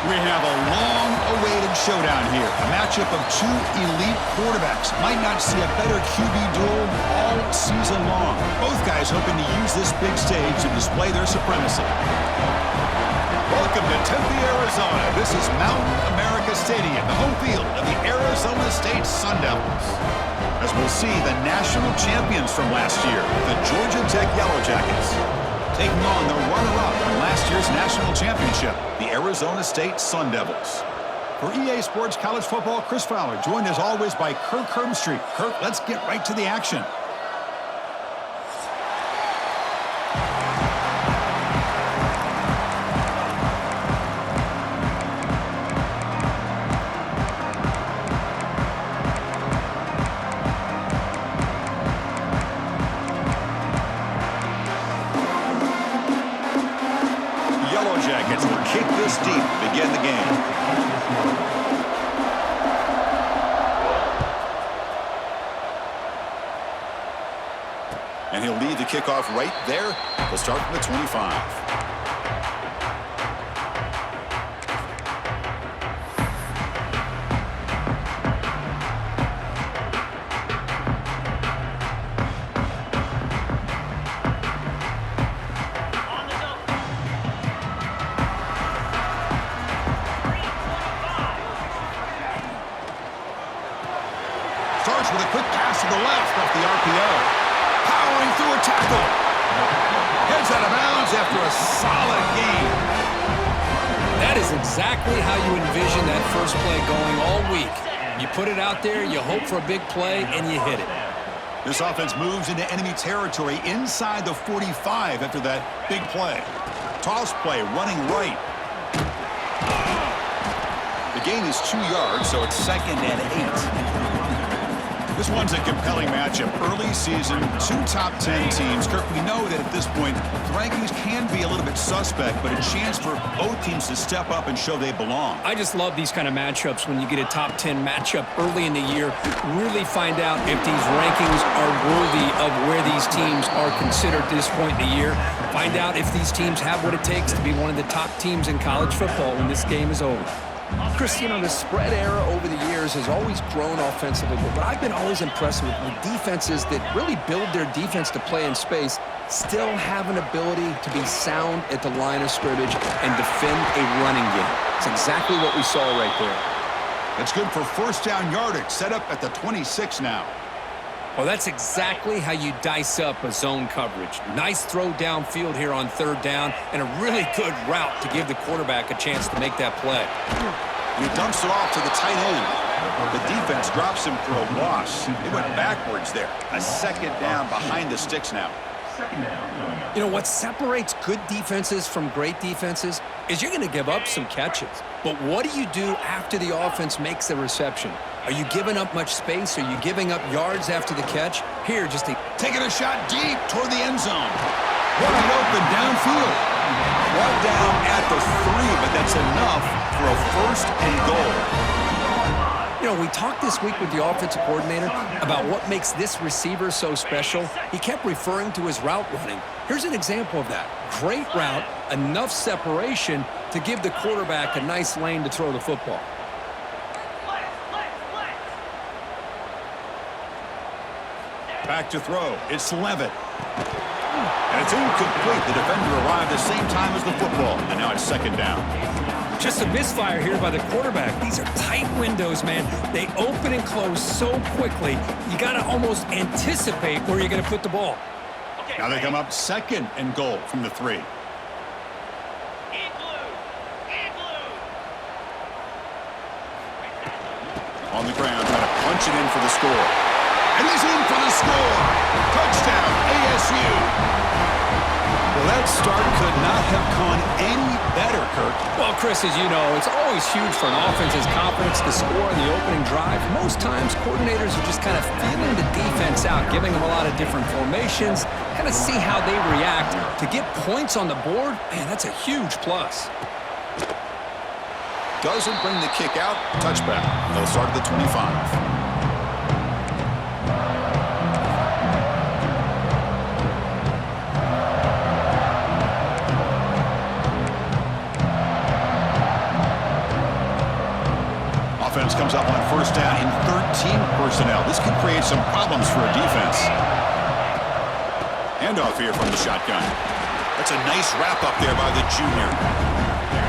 We have a long-awaited showdown here. A matchup of two elite quarterbacks. Might not see a better QB duel all season long. Both guys hoping to use this big stage to display their supremacy. Welcome to Tempe, Arizona. This is Mountain America Stadium, the home field of the Arizona State Sun Devils. As we'll see, the national champions from last year, the Georgia Tech Yellow Jackets, taking on the runner-up in last year's national championship, the Arizona State Sun Devils. For EA Sports College Football, Chris Fowler, joined as always by Kirk Herbstreit. Kirk, let's get right to the action. Jackets will kick this deep to begin the game. And he'll lead the kickoff right there. They'll start from the 25. Starts with a quick pass to the left off the RPO. Powering through a tackle. Heads out of bounds after a solid gain. That is exactly how you envision that first play going all week. You put it out there, you hope for a big play, and you hit it. This offense moves into enemy territory inside the 45 after that big play. Toss play running right. The gain is 2 yards, so it's 2nd and 8. This one's a compelling matchup. Early season, two top 10 teams. Kirk, we know that at this point, the rankings can be a little bit suspect, but a chance for both teams to step up and show they belong. I just love these kind of matchups when you get a top 10 matchup early in the year. Really find out if these rankings are worthy of where these teams are considered at this point in the year. Find out if these teams have what it takes to be one of the top teams in college football when this game is over. Chris, you know, the spread era over the years has always grown offensively, but I've been always impressed with defenses that really build their defense to play in space, still have an ability to be sound at the line of scrimmage and defend a running game. It's exactly what we saw right there. That's good for first down yardage, set up at the 26 now. Well, that's exactly how you dice up a zone coverage. Nice throw downfield here on 3rd down, and a really good route to give the quarterback a chance to make that play. He dumps it off to the tight end. The defense drops him for a loss. They went backwards there. A 2nd down behind the sticks now. You know, what separates good defenses from great defenses is you're going to give up some catches. But what do you do after the offense makes the reception? Are you giving up much space? Are you giving up yards after the catch? Here, just taking a shot deep toward the end zone. Wide open downfield. Brought down at the 3, but that's enough for a 1st and goal. You know, we talked this week with the offensive coordinator about what makes this receiver so special. He kept referring to his route running. Here's an example of that. Great route, enough separation to give the quarterback a nice lane to throw the football. Back to throw. It's Levitt. And it's incomplete. The defender arrived at the same time as the football. And now it's 2nd down. Just a misfire here by the quarterback. These are tight windows, man. They open and close so quickly. You got to almost anticipate where you're going to put the ball. Now they come up 2nd and goal from the 3. On the ground, trying to punch it in for the score. And he's in for the score. Touchdown, ASU. Well, that start could not have gone any better, Kirk. Well, Chris, as you know, it's always huge for an offense's confidence to score in the opening drive. Most times, coordinators are just kind of feeling the defense out, giving them a lot of different formations, kind of see how they react. To get points on the board, man, that's a huge plus. Doesn't bring the kick out. Touchback. They'll start at the 25. comes up on first down in 13 personnel. This could create some problems for a defense. Handoff here from the shotgun. That's a nice wrap-up there by the junior.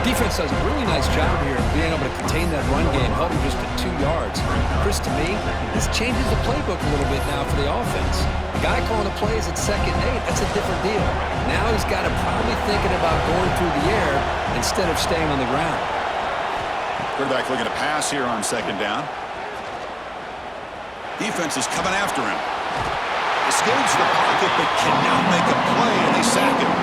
Defense does a really nice job here of being able to contain that run game, held him just at 2 yards. Chris, to me, this changes the playbook a little bit now for the offense. The guy calling the plays at 2nd and 8, that's a different deal. Now he's got to probably thinking about going through the air instead of staying on the ground. Quarterback looking to pass here on 2nd down. Defense is coming after him. Escapes the pocket, but cannot make a play, and they sack him.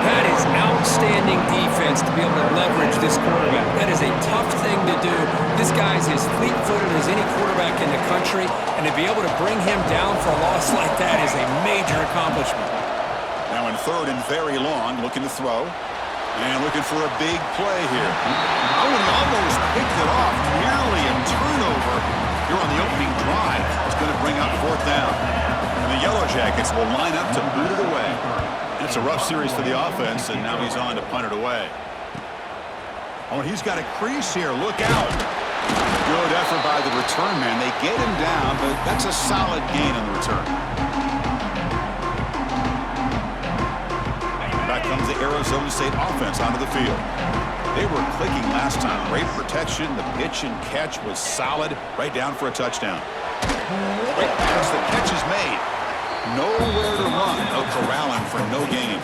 That is outstanding defense to be able to leverage this quarterback. That is a tough thing to do. This guy's as fleet-footed as any quarterback in the country, and to be able to bring him down for a loss like that is a major accomplishment. Now in 3rd and very long, looking to throw. And looking for a big play here. Oh, and he almost picked it off, nearly a turnover here on the opening drive. It's going to bring up 4th down. And the Yellow Jackets will line up to boot it away. It's a rough series for the offense, and now he's on to punt it away. Oh, and he's got a crease here. Look out. Good effort by the return man. They get him down, but that's a solid gain on the return. And back comes the Arizona State offense onto the field. They were clicking last time. Great protection. The pitch and catch was solid. Right down for a touchdown. Great pass. The catch is made. Nowhere to run. They'll corral him for no gain.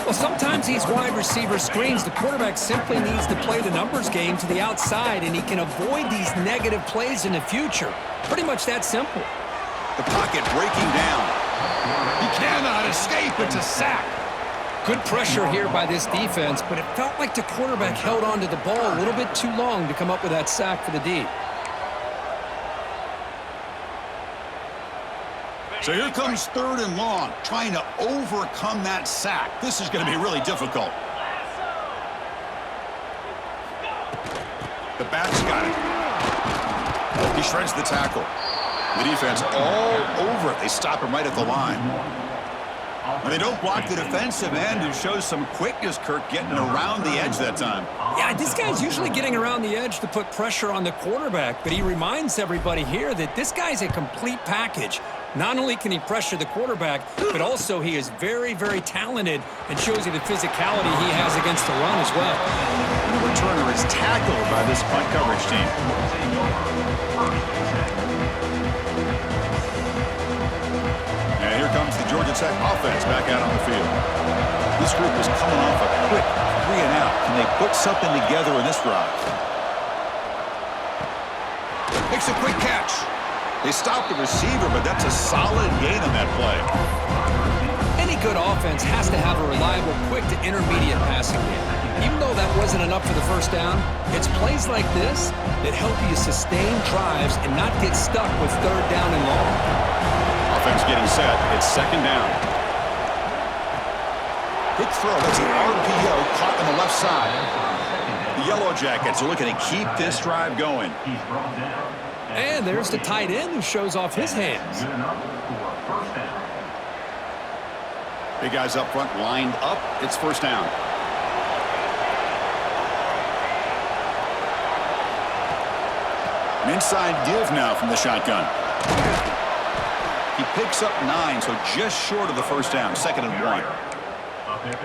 Well, sometimes these wide receiver screens, the quarterback simply needs to play the numbers game to the outside, and he can avoid these negative plays in the future. Pretty much that simple. The pocket breaking down. He cannot escape. It's a sack. Good pressure here by this defense, but it felt like the quarterback held on to the ball a little bit too long to come up with that sack for the D. So here comes 3rd and long, trying to overcome that sack. This is going to be really difficult. The back's got it. He shreds the tackle. The defense all over it. They stop him right at the line. And they don't block the defensive end, who shows some quickness, Kirk, getting around the edge that time. Yeah, this guy's usually getting around the edge to put pressure on the quarterback, but he reminds everybody here that this guy's a complete package. Not only can he pressure the quarterback, but also he is very, very talented and shows you the physicality he has against the run as well. And the returner is tackled by this punt coverage team. And here comes the Georgia Tech offense back out on the field. This group is coming off a quick 3 and out. Can they put something together in this drive? Makes a quick catch. They stop the receiver, but that's a solid gain on that play. Any good offense has to have a reliable, quick to intermediate passing game. Even though that wasn't enough for the first down, it's plays like this that help you sustain drives and not get stuck with 3rd down and long. Offense getting set. It's 2nd down. Quick throw. That's an RPO caught on the left side. The Yellow Jackets are looking to keep this drive going. And there's the tight end who shows off his hands. Big guys up front lined up. It's 1st down. An inside give now from the shotgun. He picks up 9, so just short of the 1st down. 2nd and 1.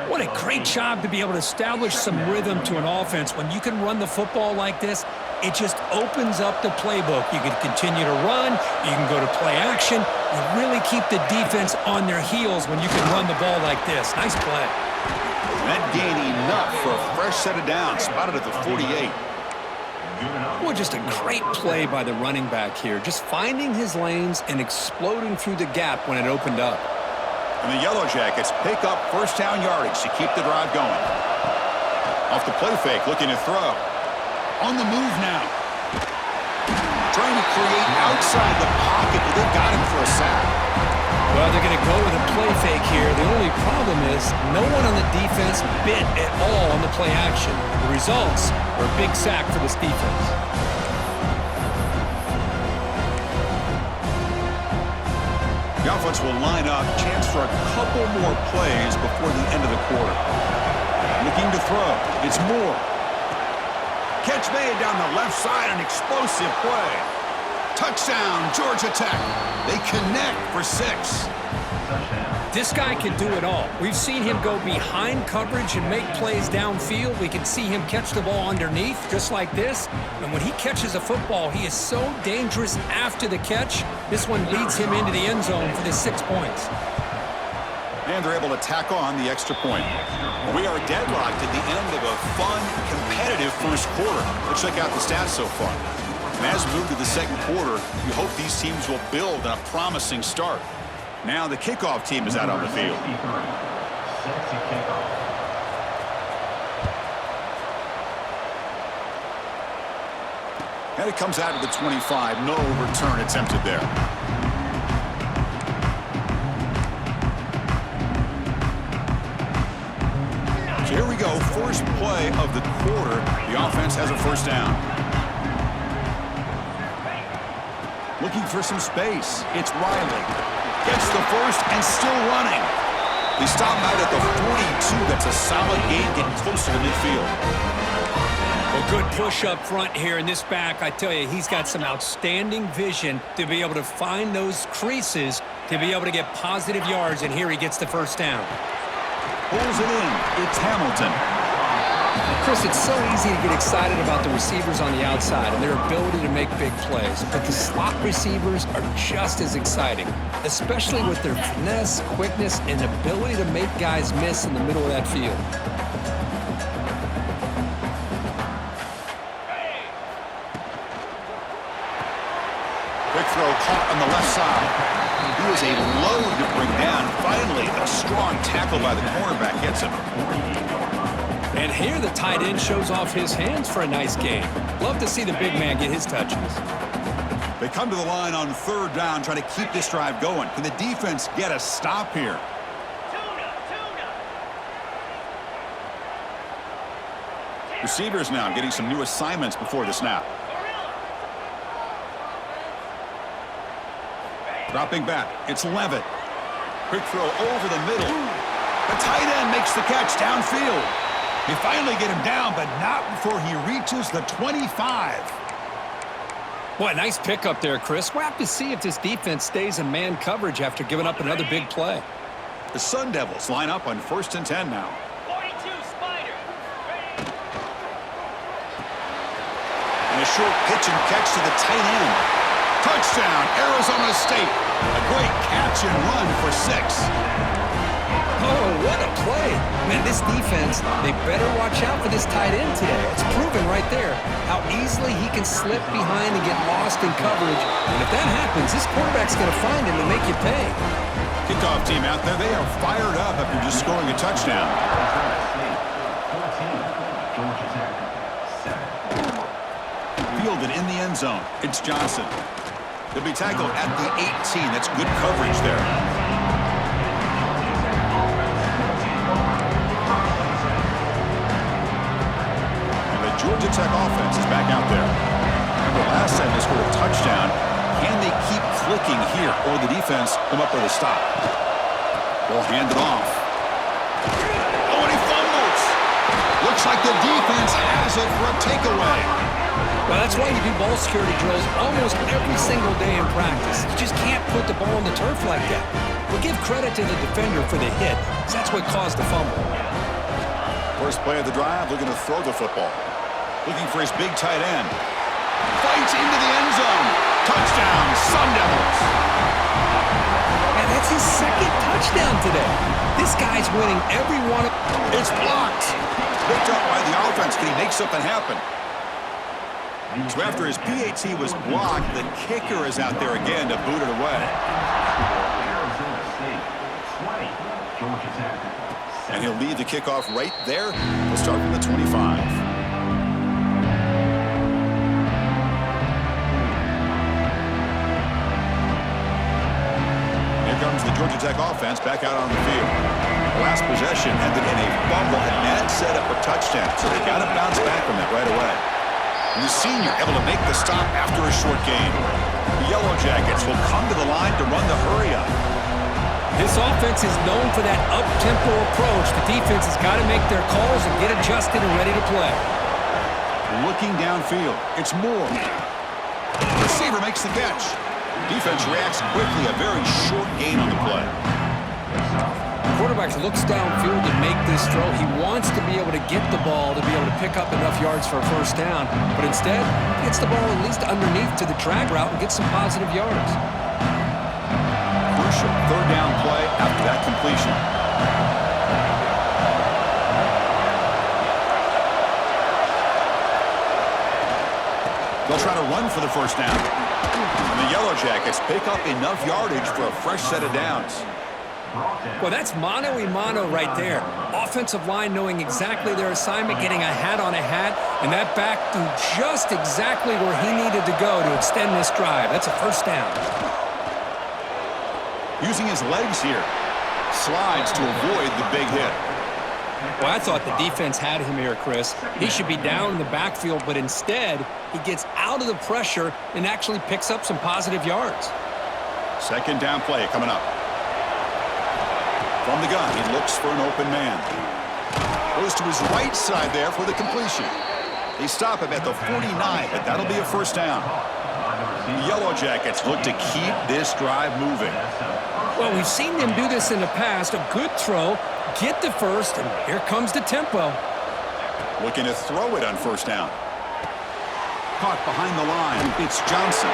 What a great job to be able to establish some rhythm to an offense. When you can run the football like this, it just opens up the playbook. You can continue to run. You can go to play action. You really keep the defense on their heels when you can run the ball like this. Nice play. That gain enough for a fresh set of downs. Spotted at the 48. Well, just a great play by the running back here. Just finding his lanes and exploding through the gap when it opened up. And the Yellow Jackets pick up 1st down yardage to keep the drive going. Off the play fake, looking to throw. On the move now. Trying to create outside the pocket, but they've got him for a sack. Well, they're going to go with a play fake here. The only problem is no one on the defense bit at all on the play action. The results are a big sack for this defense. The offense will line up. Chance for a couple more plays before the end of the quarter. Looking to throw. It's Moore. Catch made down the left side, an explosive play. Touchdown, Georgia Tech. They connect for 6. This guy can do it all. We've seen him go behind coverage and make plays downfield. We can see him catch the ball underneath, just like this. And when he catches a football, he is so dangerous after the catch. This one leads him into the end zone for the 6 points. And they're able to tack on the extra point. We are deadlocked at the end of a fun, competitive first quarter. Let's check out the stats so far. And as we move to the second quarter, you hope these teams will build on a promising start. Now the kickoff team is out on the field. And it comes out to the 25. No return attempted there. So here we go. First play of the quarter. The offense has a first down. Looking for some space. It's Riley. Gets the first and still running. They stop him out at the 42. That's a solid gain, getting closer to midfield. Well, good push up front here in this back. I tell you, he's got some outstanding vision to be able to find those creases, to be able to get positive yards, and here he gets the first down. Pulls it in. It's Hamilton. Chris, it's so easy to get excited about the receivers on the outside and their ability to make big plays, but the slot receivers are just as exciting, especially with their finesse, quickness, and ability to make guys miss in the middle of that field. Quick throw caught on the left side. He was a load to bring down. Finally, a strong tackle by the cornerback gets him. And here the tight end shows off his hands for a nice gain. Love to see the big man get his touches. They come to the line on third down, trying to keep this drive going. Can the defense get a stop here? Receivers now getting some new assignments before the snap. Dropping back, it's Levitt. Quick throw over the middle. The tight end makes the catch downfield. They finally get him down, but not before he reaches the 25. Boy, nice pickup there, Chris. We'll have to see if this defense stays in man coverage after giving up another big play. The Sun Devils line up on 1st and 10 now. 42, Spider. And a short pitch and catch to the tight end. Touchdown, Arizona State. A great catch and run for 6. Oh, what a play. Man, this defense, they better watch out for this tight end today. It's proven right there how easily he can slip behind and get lost in coverage. And if that happens, this quarterback's going to find him and make you pay. Kickoff team out there, they are fired up after just scoring a touchdown. Fielded in the end zone. It's Johnson. He'll be tackled at the 18. That's good coverage there. Georgia Tech offense is back out there. Remember last time they scored a touchdown. Can they keep clicking here, or the defense come up with a stop? Ball handed off. Oh, and he fumbles. Looks like the defense has it for a takeaway. Well, that's why you do ball security drills almost every single day in practice. You just can't put the ball on the turf like that. But give credit to the defender for the hit, because that's what caused the fumble. First play of the drive, looking to throw the football. Looking for his big tight end. Fights into the end zone. Touchdown, Sun Devils. And that's his second touchdown today. This guy's winning every one of... It's blocked. Picked up by the offense. Can he make something happen? So after his PAT was blocked, the kicker is out there again to boot it away. And he'll lead the kickoff right there. We'll start from the 25. Comes the Georgia Tech offense back out on the field. The last possession ended in a fumble, and that set up a touchdown. So they got to bounce back from that right away. And the senior able to make the stop after a short gain. The Yellow Jackets will come to the line to run the hurry-up. This offense is known for that up-tempo approach. The defense has got to make their calls and get adjusted and ready to play. looking downfield. It's Moore. Receiver makes the catch. Defense reacts quickly. A very short gain on the play. Quarterback looks downfield to make this throw. He wants to be able to get the ball to be able to pick up enough yards for a first down, but instead, he gets the ball at least underneath to the drag route and gets some positive yards. Crucial third down play after that completion. They'll try to run for the first down. And the Yellow Jackets pick up enough yardage for a fresh set of downs. Well, that's mano-a-mano right there. Offensive line knowing exactly their assignment, getting a hat on a hat, and that back to just exactly where he needed to go to extend this drive. That's a first down. Using his legs here. Slides to avoid the big hit. Well, I thought the defense had him here, Chris. He should be down in the backfield, but instead, he gets out of the pressure and actually picks up some positive yards. Second down play coming up. From the gun, he looks for an open man. Goes to his right side there for the completion. They stop him at the 49, but that'll be a first down. The Yellow Jackets look to keep this drive moving. Well, we've seen them do this in the past. A good throw, get the first, and here comes the tempo. Looking to throw it on first down. Caught behind the line. It's Johnson.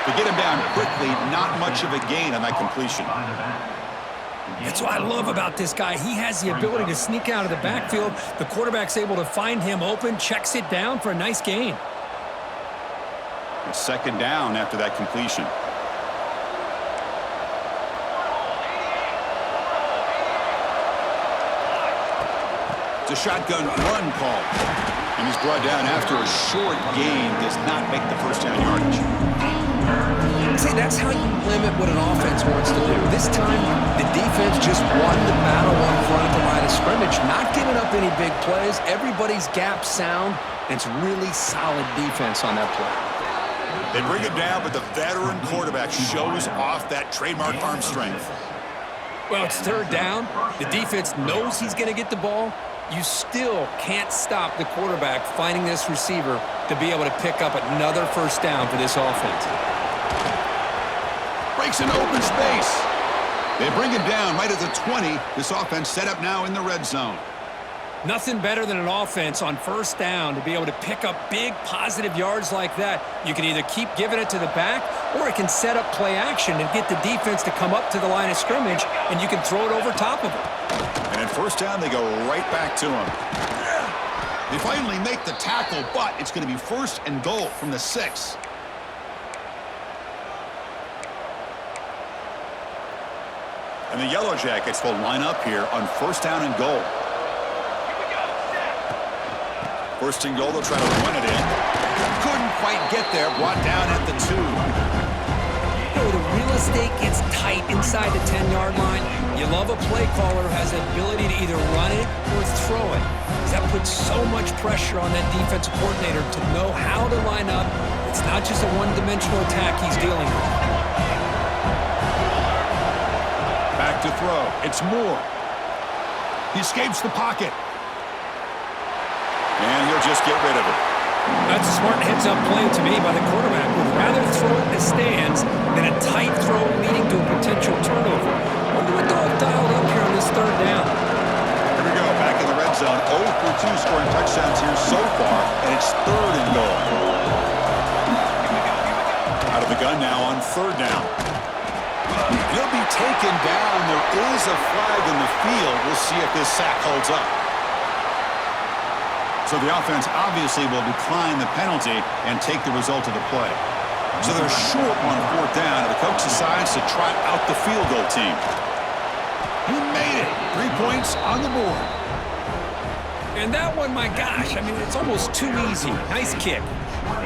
To get him down quickly, not much of a gain on that completion. That's what I love about this guy. He has the ability to sneak out of the backfield. The quarterback's able to find him open, checks it down for a nice gain. It's second down after that completion. It's a shotgun run call. And he's brought down after a short gain. Does not make the first down yardage. See, that's how you limit what an offense wants to do. This time, the defense just won the battle up front at the line of scrimmage, not giving up any big plays. Everybody's gap sound, and it's really solid defense on that play. They bring it down, but the veteran quarterback shows off that trademark arm strength. Well, it's third down. The defense knows he's going to get the ball. You still can't stop the quarterback finding this receiver to be able to pick up another first down for this offense. Breaks an open space. They bring him down right at the 20. This offense set up now in the red zone. Nothing better than an offense on first down to be able to pick up big positive yards like that. You can either keep giving it to the back, or it can set up play action and get the defense to come up to the line of scrimmage, and you can throw it over top of it. And at first down, they go right back to him. They finally make the tackle, but it's going to be first and goal from the 6. And the Yellow Jackets will line up here on first down and goal. First and goal, they'll try to run it in. Couldn't quite get there, brought down at the 2. You know, the real estate gets tight inside the 10-yard line. You love a play caller who has the ability to either run it or throw it. That puts so much pressure on that defensive coordinator to know how to line up. It's not just a one-dimensional attack he's dealing with. Back to throw. It's Moore. He escapes the pocket. And he'll just get rid of it. That's a smart heads-up play to me by the quarterback. Would rather throw it in the stands than a tight throw leading to a potential turnover. Wonder what they'll have dialed up here on this third down. Here we go, back in the red zone. 0 for 2 scoring touchdowns here so far, and it's third and goal. Out of the gun now on third down. He'll be taken down. There is a flag in the field. We'll see if this sack holds up. So the offense obviously will decline the penalty and take the result of the play. So they're short on fourth down, and the coach decides to trot out the field goal team. He made it. 3 points on the board. And that one, my gosh, I mean, it's almost too easy. Nice kick.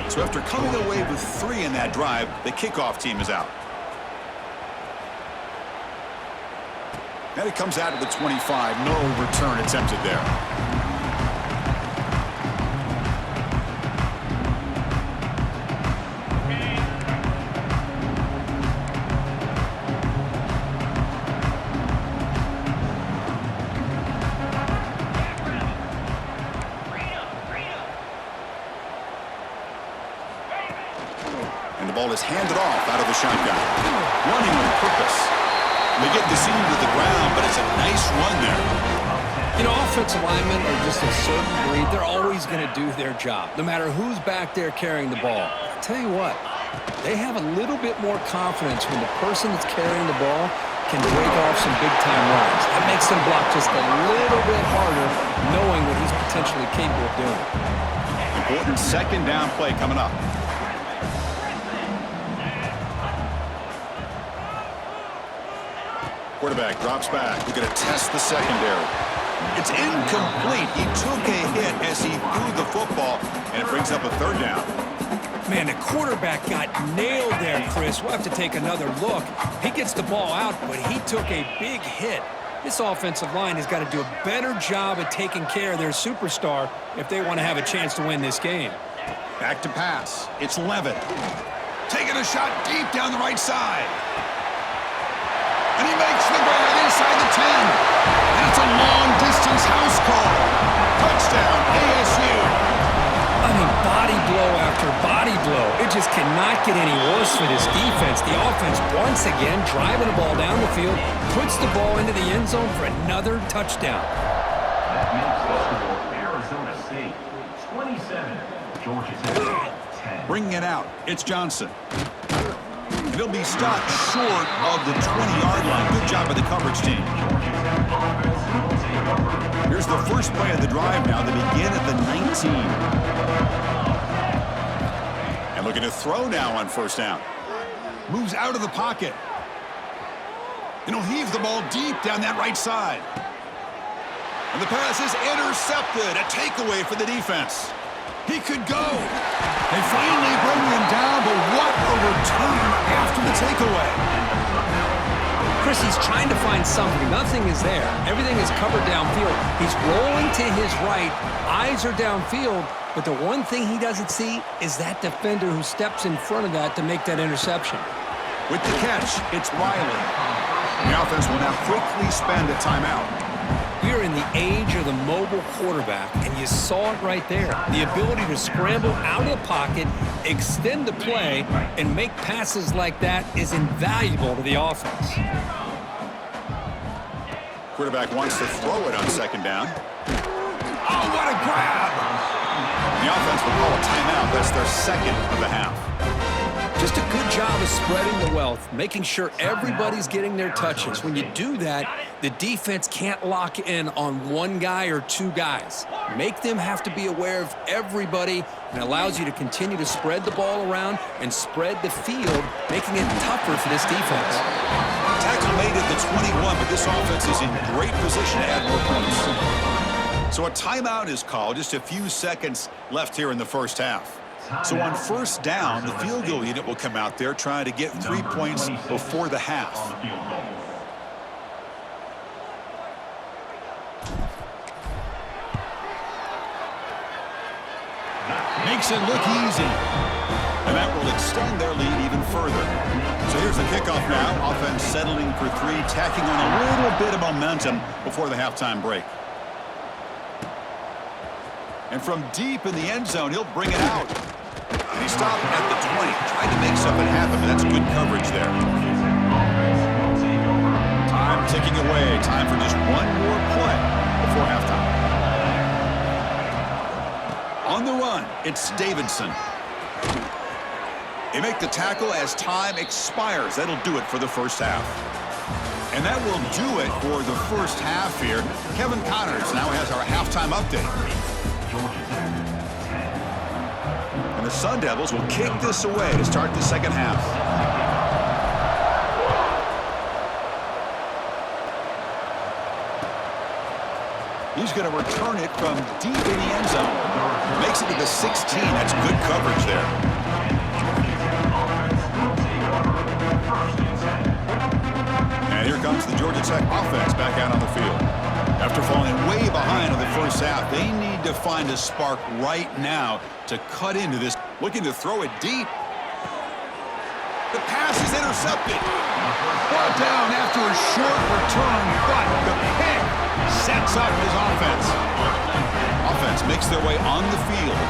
So after coming away with 3 in that drive, the kickoff team is out. And it comes out of the 25. No return attempted there. ball is handed off out of the shotgun. Running with purpose. They get the seam to the ground, but it's a nice run there. You know, offensive linemen are just a certain breed. They're always going to do their job, no matter who's back there carrying the ball. I'll tell you what, they have a little bit more confidence when the person that's carrying the ball can break off some big-time runs. That makes them block just a little bit harder, knowing what he's potentially capable of doing. Important second down play coming up. Quarterback drops back. We're going to test the secondary. It's incomplete. He took a hit as he threw the football, and it brings up a third down. Man, the quarterback got nailed there, Chris. We'll have to take another look. He gets the ball out, but he took a big hit. This offensive line has got to do a better job at taking care of their superstar if they want to have a chance to win this game. Back to pass. It's Levitt. Taking a shot deep down the right side. And he makes the grab inside the 10. And it's a long-distance house call. Touchdown, ASU. I mean, body blow after body blow. It just cannot get any worse for this defense. The offense, once again, driving the ball down the field, puts the ball into the end zone for another touchdown. That makes the score Arizona State 27, Georgia Tech 10. Bringing it out, it's Johnson. He'll be stopped short of the 20-yard line. Good job by the coverage team. Here's the first play of the drive now. They begin at the 19. And looking to throw now on first down. Moves out of the pocket. And he'll heave the ball deep down that right side. And the pass is intercepted. A takeaway for the defense. He could go. They finally bring him down, but what a return after the takeaway. Chris, he's trying to find something. Nothing is there. Everything is covered downfield. He's rolling to his right. Eyes are downfield, but the one thing he doesn't see is that defender who steps in front of that to make that interception. With the catch, it's Riley. The offense will now quickly spend a timeout. We're in the age of the mobile quarterback, and you saw it right there. The ability to scramble out of the pocket, extend the play, and make passes like that is invaluable to the offense. Quarterback wants to throw it on second down. Oh, what a grab! The offense will call a timeout. That's their second of the half. Just a good job of spreading the wealth, making sure everybody's getting their touches. When you do that, the defense can't lock in on one guy or two guys. Make them have to be aware of everybody, and allows you to continue to spread the ball around and spread the field, making it tougher for this defense. Tackle made at the 21, but this offense is in great position to add more points. So a timeout is called. Just a few seconds left here in the first half. So on first down, the field goal unit will come out there trying to get 3 points before the half. Makes it look easy. And that will extend their lead even further. So here's the kickoff now. Offense settling for three, tacking on a little bit of momentum before the halftime break. And from deep in the end zone, he'll bring it out. And he stopped at the 20, trying to make something happen, but that's good coverage there. Time ticking away. Time for just one more play before halftime. On the run, it's Davidson. They make the tackle as time expires. That'll do it for the first half. And that will do it for the first half here. Kevin Connors now has our halftime update. And the Sun Devils will kick this away to start the second half. He's going to return it from deep in the end zone. Makes it to the 16. That's good coverage there. And here comes the Georgia Tech offense back out on the field. After falling way behind in the first half, they need to find a spark right now to cut into this. Looking to throw it deep. The pass is intercepted. Brought down after a short return, but the pick sets up his offense. Offense makes their way on the field.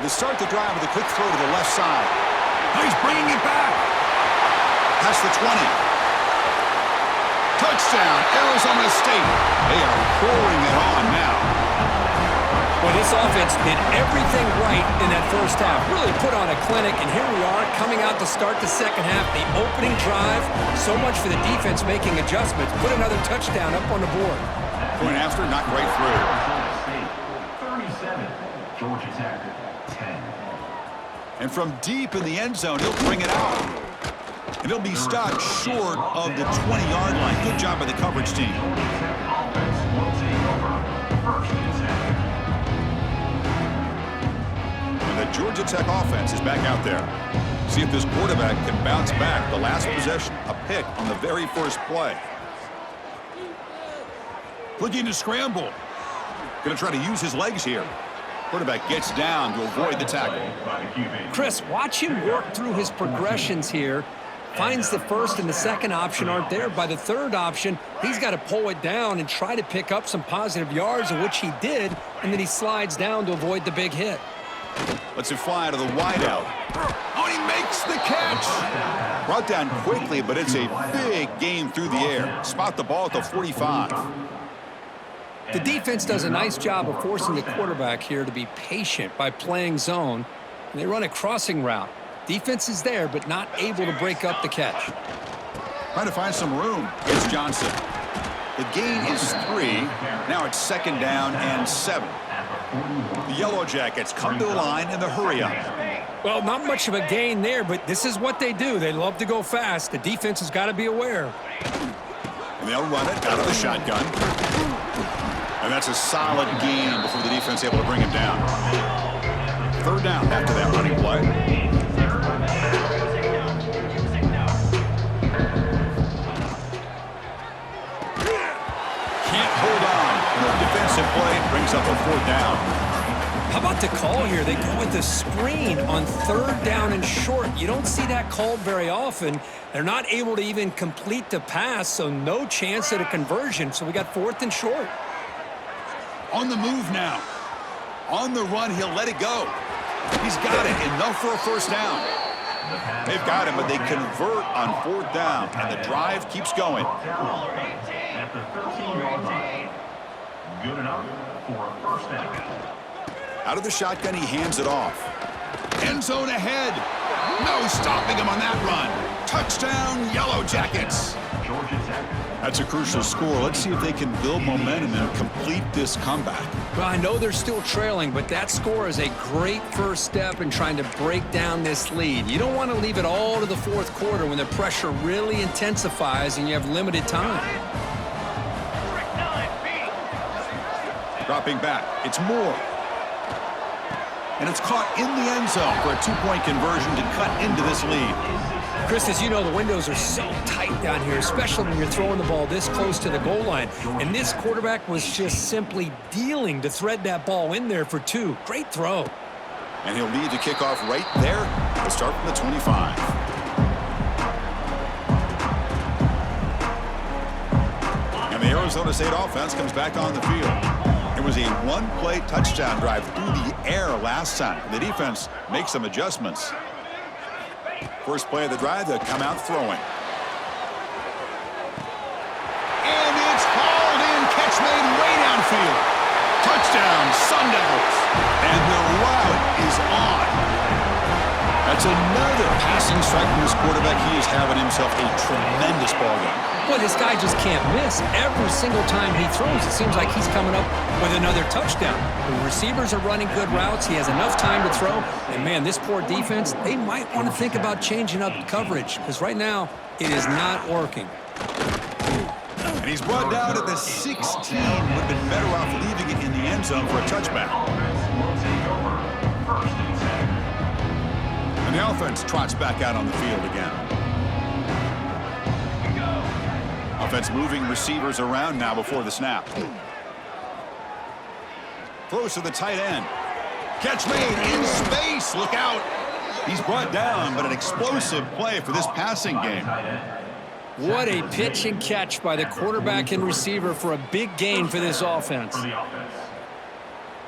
They start the drive with a quick throw to the left side. He's bringing it back. Past the 20. Touchdown, Arizona State. They are pouring it on now. Well, this offense did everything right in that first half. Really put on a clinic, and here we are coming out to start the second half. The opening drive, so much for the defense making adjustments. Put another touchdown up on the board. Point after, not right through. 37, Georgia Tech, 10. And from deep in the end zone, he'll bring it out. And he'll be stopped short of the 20-yard line. Good job by the coverage team. Offense will take over. First and 10. And the Georgia Tech offense is back out there. See if this quarterback can bounce back. The last possession, a pick on the very first play. Looking to scramble. Going to try to use his legs here. Quarterback gets down to avoid the tackle. Chris, watch him work through his progressions here. Finds the first and the second option aren't there. By the third option, he's got to pull it down and try to pick up some positive yards, of which he did, and then he slides down to avoid the big hit. Lets it fly to the wideout. Oh, he makes the catch. Brought down quickly, but it's a big gain through the air. Spot the ball at the 45. The defense does a nice job of forcing the quarterback here to be patient by playing zone. And they run a crossing route. Defense is there, but not able to break up the catch. Trying to find some room. It's Johnson. The gain is 3. Now it's 2nd down and 7. The Yellow Jackets come to the line in the hurry-up. Well, not much of a gain there, but this is what they do. They love to go fast. The defense has got to be aware. And they'll run it out of the shotgun. And that's a solid gain before the defense is able to bring him down. 3rd down after that running play. Can't hold on. The defensive play brings up a 4th down. How about the call here? They go with the screen on 3rd down and short. You don't see that called very often. They're not able to even complete the pass, so no chance at a conversion. So we got 4th and short. On the move now. On the run, he'll let it go. He's got it. Enough for a 1st down. They've got him, but they convert on 4th down, and the drive keeps going. At the 13-yard line. Good enough for a 1st down. Out of the shotgun, he hands it off. End zone ahead. No stopping him on that run. Touchdown, Yellow Jackets. Georgia Tech. That's a crucial score. Let's see if they can build momentum and complete this comeback. Well, I know they're still trailing, but that score is a great first step in trying to break down this lead. You don't want to leave it all to the 4th quarter when the pressure really intensifies and you have limited time. Dropping back. It's Moore. And it's caught in the end zone for a 2-point conversion to cut into this lead. Chris, as you know, the windows are so tight down here, especially when you're throwing the ball this close to the goal line. And this quarterback was just simply dealing to thread that ball in there for 2. Great throw. And he'll lead the kickoff right there. He'll start from the 25. And the Arizona State offense comes back on the field. It was a 1-play touchdown drive through the air last time. The defense makes some adjustments. First play of the drive, they'll come out throwing. And it's hauled in. Catch made way downfield. Touchdown, Sundowns. And the route is on. That's another passing strike from this quarterback. He is having himself a tremendous ball game. Boy, this guy just can't miss. Every single time he throws, it seems like he's coming up with another touchdown. The receivers are running good routes. He has enough time to throw. And, man, this poor defense, they might want to think about changing up coverage because right now it is not working. And he's brought down at the 16. Would have been better off leaving it in the end zone for a touchback. And the offense trots back out on the field again. Offense moving receivers around now before the snap. Throws to the tight end. Catch made in space. Look out. He's brought down, but an explosive play for this passing game. What a pitch and catch by the quarterback and receiver for a big gain for this offense.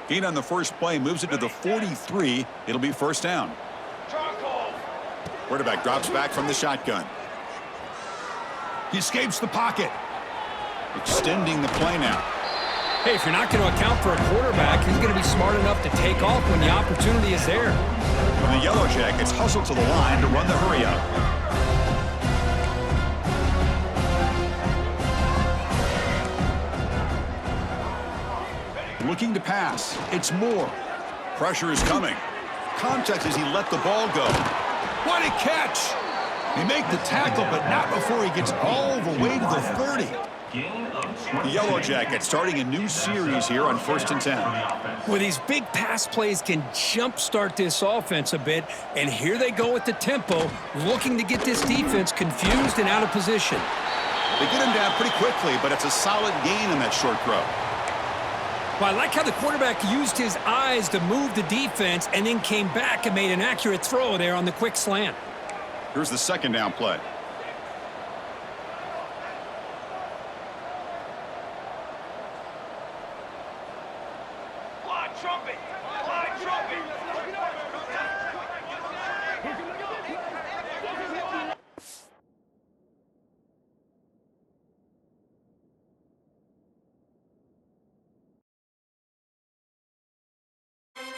Gain on the first play moves it to the 43. It'll be first down. Quarterback drops back from the shotgun. He escapes the pocket. Extending the play now. Hey, if you're not going to account for a quarterback, he's going to be smart enough to take off when the opportunity is there. The Yellow Jackets hustle to the line to run the hurry up. Looking to pass. It's Moore. Pressure is coming. Contact as he let the ball go. What a catch! They make the tackle, but not before he gets all the way to the 30. The Yellow Jackets starting a new series here on 1st and 10. Well, these big pass plays can jumpstart this offense a bit, and here they go with the tempo, looking to get this defense confused and out of position. They get him down pretty quickly, but it's a solid gain on that short throw. Well, I like how the quarterback used his eyes to move the defense and then came back and made an accurate throw there on the quick slant. Here's the second down play.